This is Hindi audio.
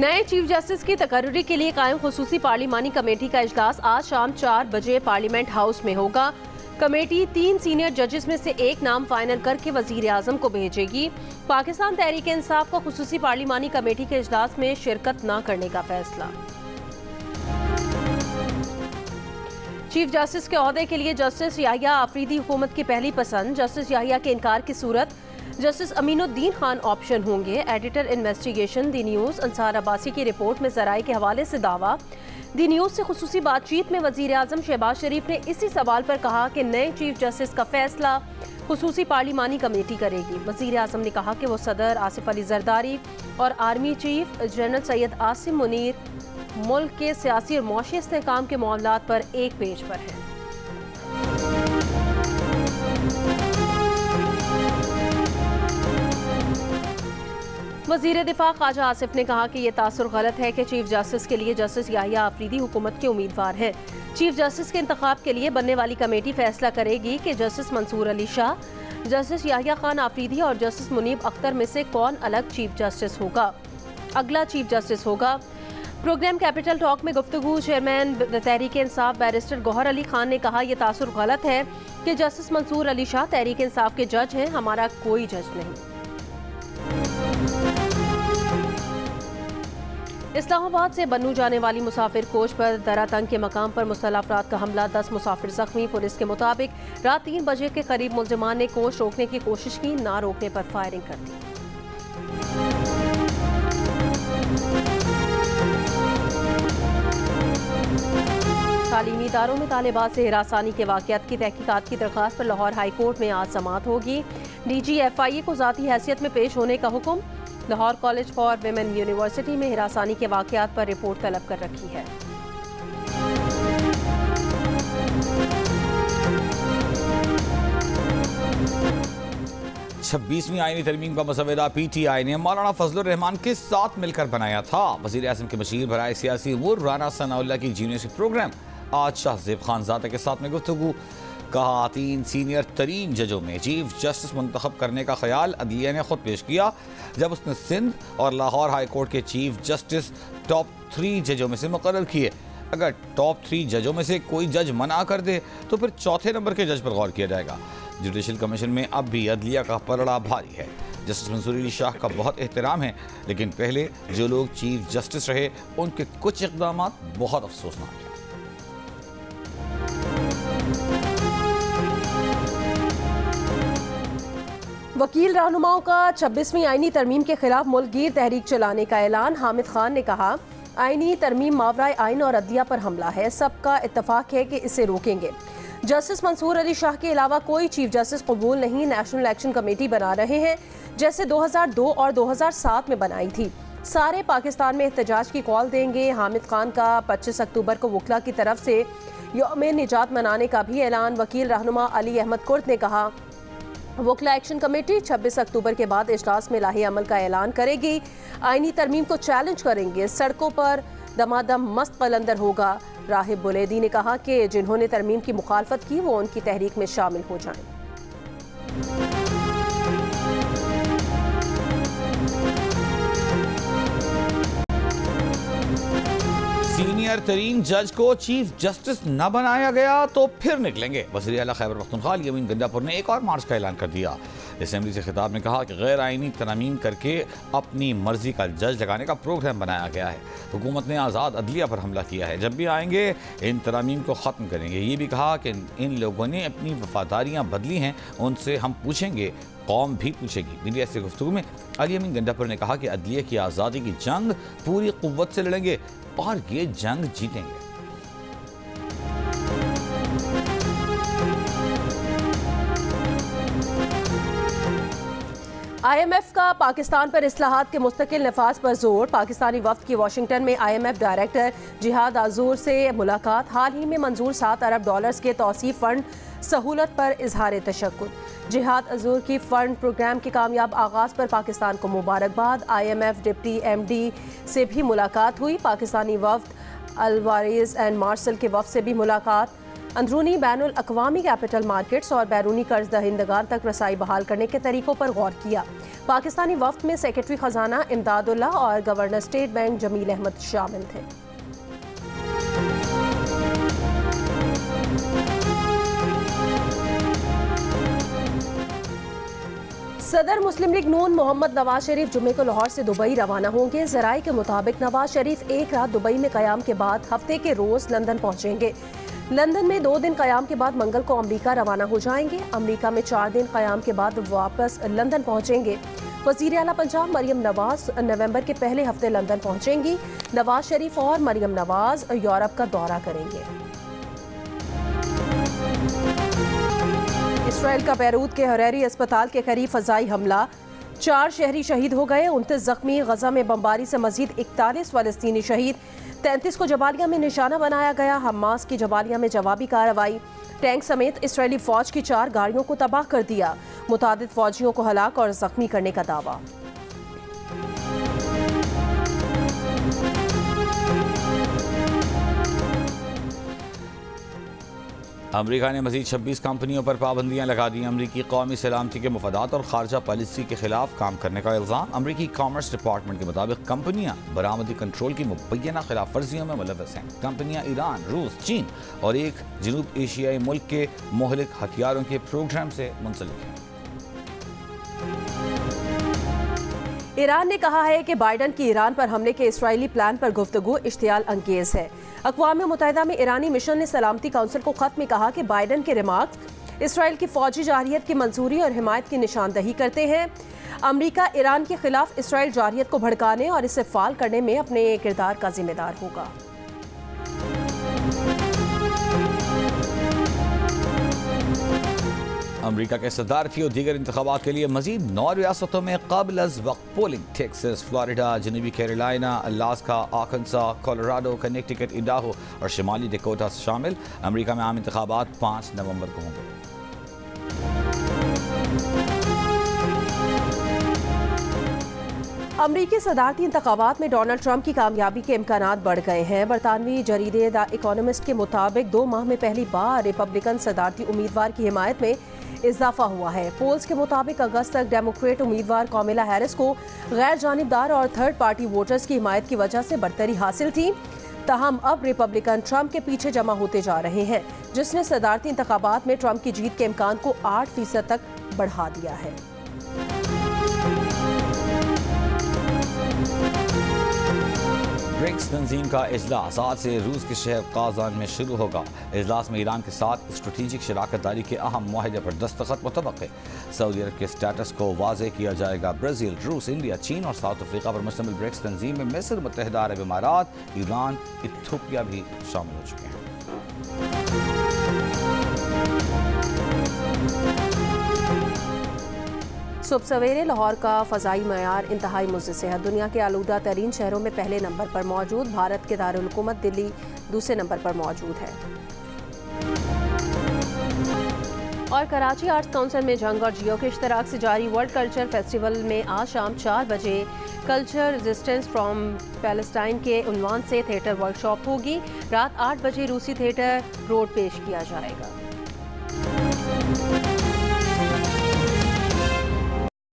नए चीफ जस्टिस की तकर्रुरी के लिए कायम खुसूसी पार्लिमानी कमेटी का इजलास आज शाम 4 बजे पार्लियामेंट हाउस में होगा। कमेटी 3 सीनियर जजेस में से एक नाम फाइनल करके वजीर आजम को भेजेगी। पाकिस्तान तहरीक इंसाफ का खुसूसी पार्लिमानी कमेटी के इजलास में शिरकत न करने का फैसला। चीफ जस्टिस के ओहदे के लिए जस्टिस याहिया आफरीदी हुकूमत की पहली पसंद। जस्टिस याहिया के इनकार की सूरत जस्टिस अमीनुद्दीन खान ऑप्शन होंगे। एडिटर इन्वेस्टिगेशन दी न्यूज़ अंसार अब्बासी की रिपोर्ट में ज़राए के हवाले से दावा। दी न्यूज़ से खुसूसी बातचीत में वज़ीर आज़म शहबाज शरीफ ने इसी सवाल पर कहा कि नए चीफ जस्टिस का फैसला खुसूसी पार्लिमानी कमेटी करेगी। वज़ीर आज़म ने कहा कि वो सदर आसिफ अली जरदारी और army chief general Syed Asim Munir मुल्क के सियासी और मौशी इस्तेहकाम के मामलात पर एक पेज पर हैं। वज़ीर दिफा ख्वाजा आसिफ ने कहा कि यह तासुर गलत है कि चीफ जस्टिस के लिए जस्टिस याहिया आफरीदी हुकूमत के उम्मीदवार हैं। चीफ जस्टिस के इंतखाब के लिए बनने वाली कमेटी फैसला करेगी कि जस्टिस मंसूर अली शाह, जस्टिस याहिया खान आफरीदी और जस्टिस मुनीब अख्तर में से कौन अलग चीफ जस्टिस होगा, अगला चीफ जस्टिस होगा। प्रोग्राम कैपिटल टॉक में गुफ्तगू चेयरमैन तहरीक इंसाफ बैरिस्टर गौहर अली खान ने कहा यह तासुर गलत है कि जस्टिस मंसूर अली शाह तहरीक इंसाफ के जज हैं, हमारा कोई जज नहीं। इस्लामाबाद से बन्नू जाने वाली मुसाफिर कोच पर दरातंग के मकाम पर मुस्तल अफराद का हमला, 10 मुसाफिर जख्मी। पुलिस के मुताबिक रात 3 बजे के करीब मुलजिमान ने कोच रोकने की कोशिश की, ना रोकने पर फायरिंग कर दी। तालीमी इदारों में तालिबात से हिरासानी के वाक़यात की तहकीकात की दरख्वास्त पर लाहौर हाई कोर्ट में आज समाअत होगी। DGFIA को ज़ाती हैसियत में पेश होने का हुक्म। Lahore college for women university में हिरासानी के वाक़यात पर रिपोर्ट तलब कर रखी है। छब्बीसवीं आईनी तरमीम का मसवदा PTI ने मौलाना फजलुर रहमान के साथ मिलकर बनाया था। वज़ीर आज़म के मशीर भराए सियासी अमूर राना सनाउल्लाह की यूनिवर्सिटी प्रोग्राम आज शाहजेब खानजादा के साथ में गुफ्तगू। कहा 3 सीनियर तरीन जजों में चीफ जस्टिस मुंतखब करने का ख्याल अदलिया ने खुद पेश किया जब उसने सिंध और लाहौर हाई कोर्ट के चीफ जस्टिस टॉप 3 जजों में से मुकर्रर किए। अगर टॉप 3 जजों में से कोई जज मना कर दे तो फिर चौथे नंबर के जज पर गौर किया जाएगा। जुडिशल कमीशन में अब भी अदलिया का पलड़ा भारी है। जस्टिस मंसूर अली शाह का बहुत एहतराम है, लेकिन पहले जो लोग चीफ जस्टिस रहे उनके कुछ इक़दाम बहुत अफसोसनाक हैं। वकील रहनुमाओं का 26वीं आईनी तरमीम के खिलाफ मुल्कगीर तहरीक चलाने का ऐलान। हामिद खान ने कहा आईनी तरमीम मावराए आइन और अदलिया पर हमला है, सबका इत्तफाक है कि इसे रोकेंगे। जस्टिस मंसूर अली शाह के अलावा कोई चीफ जस्टिस कबूल नहीं। नेशनल इलेक्शन कमेटी बना रहे हैं जैसे 2002 और 2007 में बनाई थी। सारे पाकिस्तान में एहतजाज की कॉल देंगे। हामिद खान का 25 अक्टूबर को वकला की तरफ से यौम निजात मनाने का भी ऐलान। वकील रहनुमा अली अहमद कुर्द ने कहा वकला एक्शन कमेटी 26 अक्टूबर के बाद इजलास में लाहे अमल का ऐलान करेगी। आईनी तरमीम को चैलेंज करेंगे, सड़कों पर दमादम मस्त कलंदर होगा। राहिब बुलेदी ने कहा कि जिन्होंने तरमीम की मुखालफत की वो उनकी तहरीक में शामिल हो जाएं। सीनियर तरीन जज को चीफ जस्टिस न बनाया गया तो फिर निकलेंगे। वज़ीर आला खैबर पख्तूनख्वा यमीन गंडापुर ने एक और मार्च का ऐलान कर दिया। असेंबली से खिताब में कहा कि गैर आईनी तरमीम करके अपनी मर्जी का जज लगाने का प्रोग्राम बनाया गया है। हुकूमत ने आज़ाद अदलिया पर हमला किया है, जब भी आएंगे इन तरमीम को ख़त्म करेंगे। ये भी कहा कि इन लोगों ने अपनी वफादारियाँ बदली हैं, उनसे हम पूछेंगे, कौम भी पूछेगी। मीडिया से गुफ्तगू में अली अमीन गंडापुर ने कहा कि अदलिया की आज़ादी की जंग पूरी कुव्वत से लड़ेंगे और ये जंग जीतेंगे। IMF का पाकिस्तान पर इस्लाहात के मुस्तकिल नफाज पर जोर। पाकिस्तानी वफ्द की वाशिंगटन में IMF डायरेक्टर जिहाद आजूर से मुलाकात। हाल ही में मंजूर $7 अरब के तौसीफ फंड सहूलत पर इजहार तशक्कुर। जिहाद आजूर की फंड प्रोग्राम के कामयाब आगाज पर पाकिस्तान को मुबारकबाद। IMF डिप्टी MD से भी मुलाकात हुई। पाकिस्तानी वफ्द अलवारिस एंड मार्शल के वफ्द से भी मुलाकात। अंदरूनी बैनुल अक़वामी कैपिटल मार्केट्स और बैरूनी कर्ज दहिंदगान तक रसाई बहाल करने के तरीकों पर गौर किया। पाकिस्तानी वफ्द में सेक्रेटरी खजाना इमदादुल्ला और governor state bank Jameel Ahmed शामिल थे। सदर मुस्लिम लीग नून मोहम्मद नवाज शरीफ जुम्मे को लाहौर से दुबई रवाना होंगे। जराये के मुताबिक नवाज शरीफ एक रात दुबई में कयाम के बाद हफ्ते के रोज लंदन पहुंचेंगे। लंदन में 2 दिन कयाम के बाद मंगल को अमरीका रवाना हो जाएंगे। अमरीका में 4 दिन कयाम के बाद वापस लंदन पहुंचेंगे। वज़ीर आला पंजाब मरियम नवाज नवंबर के पहले हफ्ते लंदन पहुंचेंगी। नवाज शरीफ और मरियम नवाज यूरोप का दौरा करेंगे। इसराइल का बैरूत के हरेरी अस्पताल के करीब फजाई हमला, 4 शहरी शहीद हो गए, 29 जख्मी। गजा में बमबारी से मजीद 41 फलस्तीनी शहीद, 33 को जबालिया में निशाना बनाया गया। हमास की जबालिया में जवाबी कार्रवाई, टैंक समेत इसराइली फौज की 4 गाड़ियों को तबाह कर दिया। मुतादिद फौजियों को हलाक और जख्मी करने का दावा। अमरीका ने मजीद 26 कंपनियों पर पाबंदियां लगा दी। अमरीकी कौमी सलामती के मफादात और खारजा पॉलिसी के खिलाफ काम करने का इल्ज़ाम। अमरीकी कॉमर्स डिपार्टमेंट के मुताबिक कंपनियां बरामदी कंट्रोल की मुबैना खिलाफ वर्जियों में मुलव्वस हैं। कंपनियां ईरान, रूस, चीन और एक जनूब एशियाई मुल्क के मोहलिक हथियारों के प्रोग्राम से मुंसलिक हैं। ईरान ने कहा है कि बाइडन की ईरान पर हमले के इस्राएली प्लान पर गुफ्तगू इश्तियाल अंगेज है। अक़वाम मुत्तहिदा में ईरानी मिशन ने सलामती काउंसिल को खत में कहा कि बाइडन के रिमार्क्स इसराइल की फौजी जारियत की मंजूरी और हिमायत की निशानदही करते हैं। अमरीका ईरान के खिलाफ इसराइल जारियत को भड़काने और इसे फाल करने में अपने किरदार का जिम्मेदार होगा। अमरीका के सदारती और दीगर इंतखाबात के लिए मजीद 9 रियासतों में क़ब्ल अज़ वक्त पोलिंग। टेक्सास, फ्लोरिडा, जनूबी Carolina, Alaska, Arkansas, Colorado, Connecticut, Idaho और शिमाली डकोटा शामिल। अमरीका में आम इंतखाबात 5 नवंबर को होंगे। अमरीकी सदारती इंतखाबात में डोनाल्ड ट्रंप की कामयाबी के इम्कानात बढ़ गए हैं। बरतानवी जरीदे द इकोनॉमिस्ट के मुताबिक 2 माह में पहली बार रिपब्लिकन सदारती उम्मीदवार की हिमायत में इजाफा हुआ है। पोल्स के मुताबिक अगस्त तक डेमोक्रेट उम्मीदवार कामिला हैरिस को गैर जानिबदार और थर्ड पार्टी वोटर्स की हिमायत की वजह से बढ़तरी हासिल थी। ताहम अब रिपब्लिकन ट्रंप के पीछे जमा होते जा रहे हैं, जिसने सदारती इंतखाबात में ट्रंप की जीत के इम्कान को 8% तक बढ़ा दिया है। ब्रिक्स तंजीम का इजलास आज से रूस के शहर काजान में शुरू होगा। इजलास में ईरान के साथ स्ट्रेटेजिक शराकत दारी के अहम मुआहदे पर दस्तखत मुतवक्के। सऊदी अरब के स्टेटस को वाज़ेह किया जाएगा। ब्राज़ील, रूस, इंडिया, चीन और साउथ अफ्रीका पर मुश्तमिल ब्रिक्स तंजीम में मिस्र, मुत्तहिदा अरब इमारात, ईरान, इथियोपिया भी शामिल हो चुके हैं। सुबह सवेरे लाहौर का फ़ज़ाई मयार इंतहाई मुज़्ज़ है। दुनिया के आलूदा तरीन शहरों में पहले नंबर पर मौजूद। भारत के दारुल हुकूमत दिल्ली दूसरे नंबर पर मौजूद है। और कराची आर्ट्स काउंसिल में जंग और जियो के इश्तराक से जारी वर्ल्ड कल्चर फेस्टिवल में आज शाम 4 बजे कल्चर रेजिस्टेंस फ्रॉम पैलेस्टाइन के उन्वान से थिएटर वर्कशॉप होगी। रात 8 बजे रूसी थिएटर रोड पेश किया जाएगा।